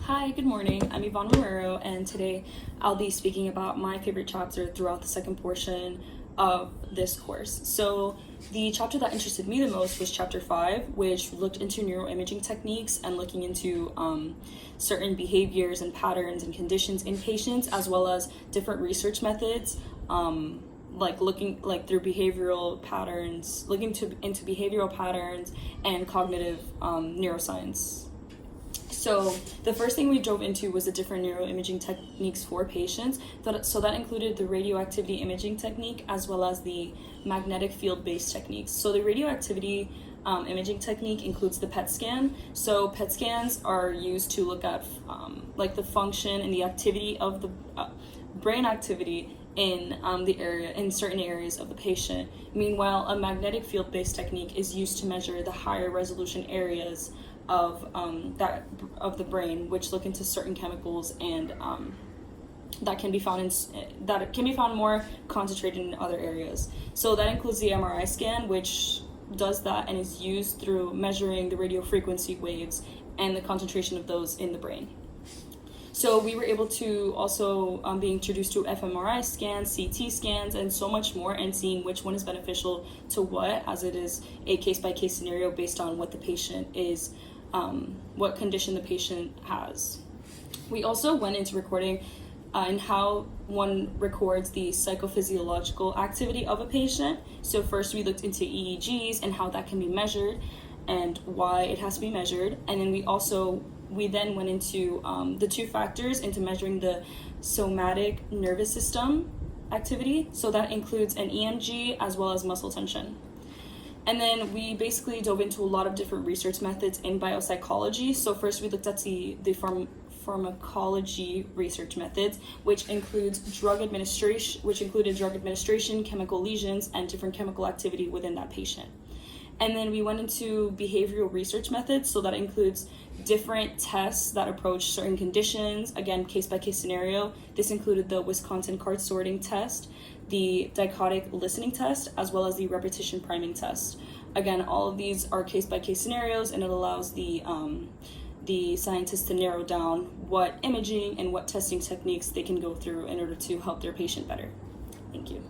Hi, good morning. I'm Yvonne Romero, and today I'll be speaking about my favorite chapter throughout the second portion of this course. So the chapter that interested me the most was chapter 5, which looked into neuroimaging techniques and looking into certain behaviors and patterns and conditions in patients, as well as different research methods, looking through behavioral patterns, into behavioral patterns and cognitive neuroscience. So the first thing we dove into was the different neuroimaging techniques for patients. So that included the radioactivity imaging technique as well as the magnetic field-based techniques. So the radioactivity imaging technique includes the PET scan. So PET scans are used to look at the function and the activity of the brain activity in certain areas of the patient. Meanwhile, a magnetic field-based technique is used to measure the higher resolution areas of the brain, which look into certain chemicals and that can be found more concentrated in other areas. So that includes the MRI scan, which does that and is used through measuring the radio frequency waves and the concentration of those in the brain. So we were able to also be introduced to fMRI scans, CT scans, and so much more, and seeing which one is beneficial to what, as it is a case-by-case scenario based on what the patient is, what condition the patient has. We also went into recording and how one records the psychophysiological activity of a patient. So first we looked into EEGs and how that can be measured and why it has to be measured. And then we then went into the two factors into measuring the somatic nervous system activity. So that includes an EMG as well as muscle tension. And then we basically dove into a lot of different research methods in biopsychology. So first we looked at the pharmacology research methods, which included drug administration, chemical lesions, and different chemical activity within that patient. And then we went into behavioral research methods, so that includes different tests that approach certain conditions, again, case-by-case scenario. This included the Wisconsin card sorting test, the dichotic listening test, as well as the repetition priming test. Again, all of these are case-by-case scenarios, and it allows the scientists to narrow down what imaging and what testing techniques they can go through in order to help their patient better. Thank you.